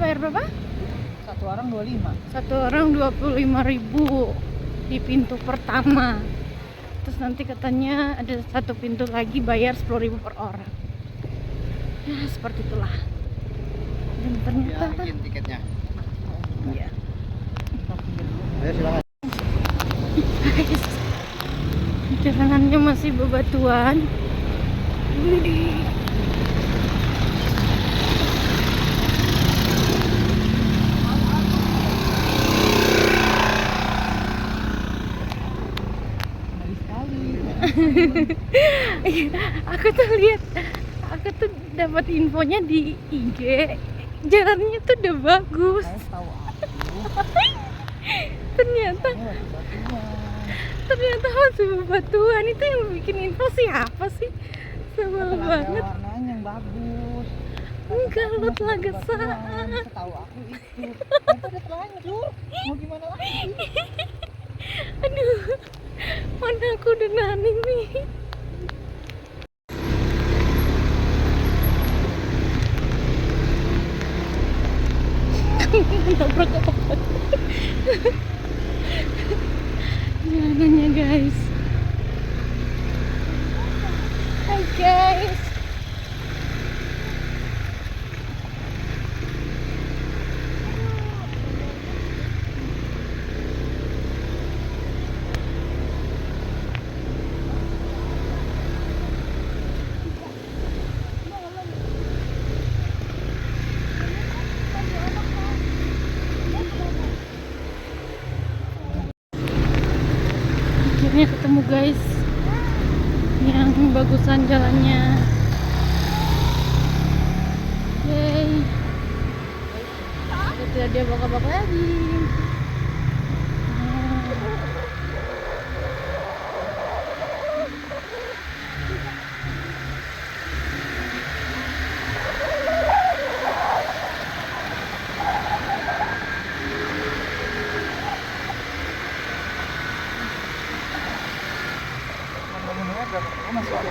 bayar berapa? Satu orang 25. Satu orang 25.000 di pintu pertama. Terus nanti katanya ada satu pintu lagi bayar 10.000 per orang. Ya seperti itulah. Dan ternyata Biarin tiketnya. iya. Ayo silakan. Guys, jalanannya masih bebatuan. Widih. Aku tuh lihat, aku tuh dapat infonya di IG, jalannya tuh udah bagus. Saya tahu aku. Ternyata Ini lagi batuan. ternyata masih bebatuan. Itu yang bikin info siapa sih? Sebel Telaga banget. warnanya yang bagus. Enggak, lu telaga batuan. saan. Setahu aku itu. Nanti ada telanjur. Mau gimana lagi? Aduh, mana aku udah naning nih. Nabrak apa? Jalanannya guys. Hai guys. Akhirnya ketemu guys yang bagusan jalannya. Yeay. Itu dia bakal-bakal lagi. Masih ada.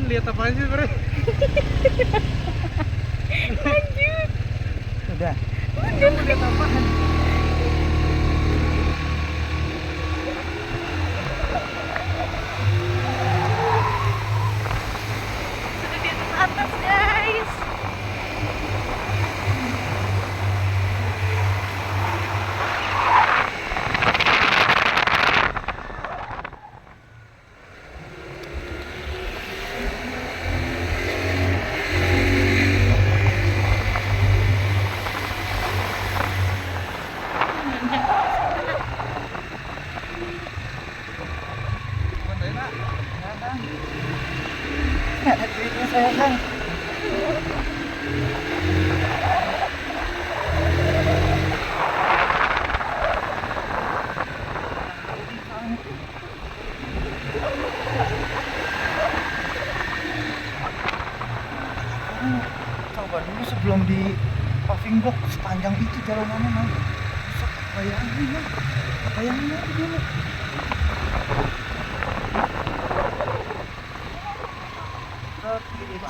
Lihat apa sih, Bre? Lanjut. Udah. Lihat apaan? Sudah di atas guys. Ada duitnya saya kan. Coba dulu sebelum di paving block sepanjang itu jalanannya man. Bayangin aja dulu.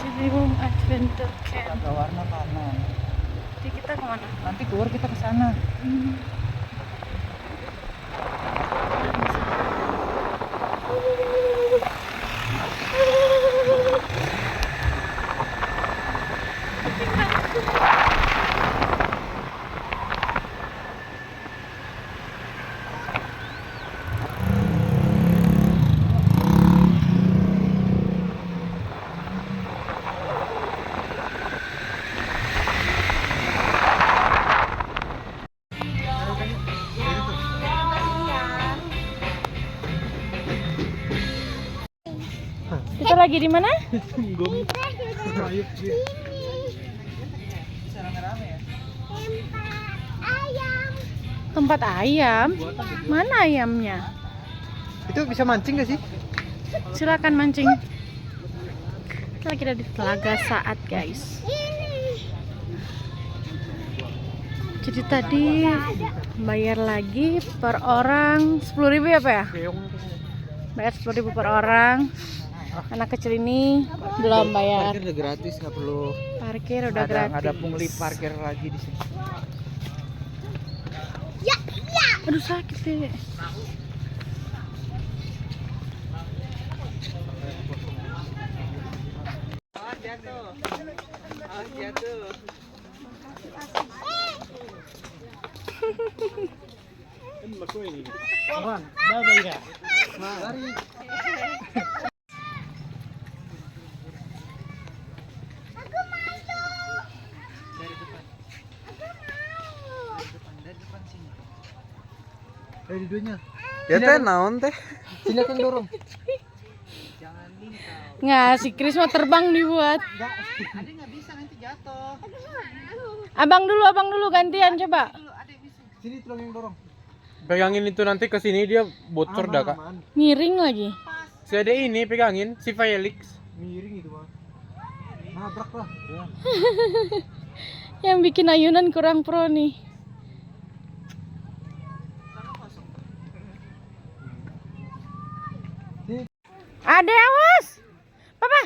Ciliwung Adventure Camp. Telaga warna kanan. Jadi kita kemana? Nanti keluar kita ke sana. Kita lagi di mana? Tempat ayam. Mana ayamnya? Itu bisa mancing gak sih? Silakan mancing. Kita lagi ada di Telaga Saat, guys. Jadi tadi bayar lagi per orang 10.000 ya, Pak ya? Bayar 10.000 per orang. Anak kecil ini belum bayar. Parkir udah gratis, nggak perlu. Parkir udah gratis. Nggak ada pungli parkir lagi di sini. Aduh sakit deh. Jatuh. Mari. Dari duanya. Ya teh naon teh? Sini kan dorong. Nggak, si Kris mau terbang dibuat. Ada nggak bisa nanti jatuh. Abang dulu gantian coba. Sini tolong yang dorong. Pegangin itu nanti ke sini dia bocor dah, Kak. Miring lagi. Si ada ini pegangin si Felix. Miring itu mah. Nabrak lah. Ya. Yang bikin ayunan kurang pro nih. Ade, awas. Papa.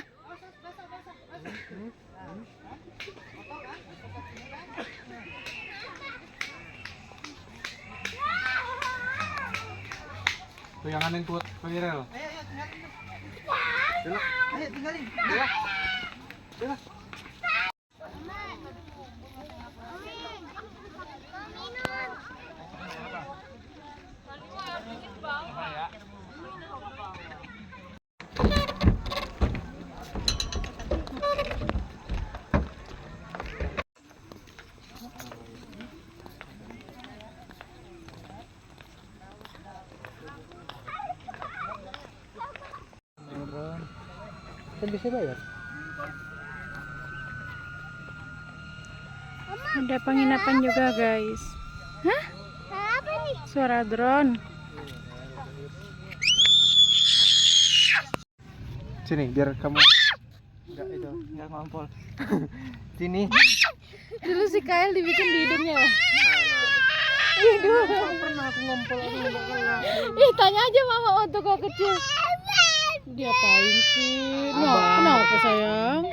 Pegangan yang kuat, Pangeran. Ayo tinggalin. Kan bisa bayar. Ada penginapan juga, guys. Hah? Apa nih? Suara drone. Sini biar kamu enggak ngompol. Sini. Dulu si Kael dibikin di hidungnya lah. Hidung. Pernah aku ngompol Ih, tanya aja mama waktu kau kecil. Dia apain sih? Kenapa sayang?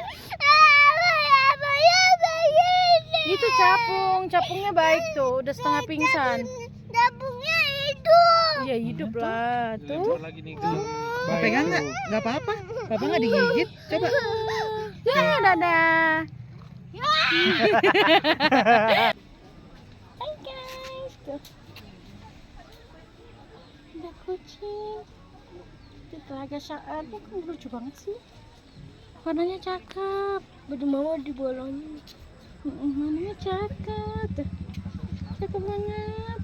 Itu capungnya baik tuh, udah setengah pingsan. Capungnya hidup. Iya hidup lah tuh. Lagi nih. pegang nggak apa-apa. Bapak nggak digigit. Coba. Ya dadah. Hai guys, tuh. Ada kucing. Di Telaga Saat, kok lucu banget sih. Warnanya cakep. Baju mama dibolongin. Warnanya cakep tuh. Cakep banget.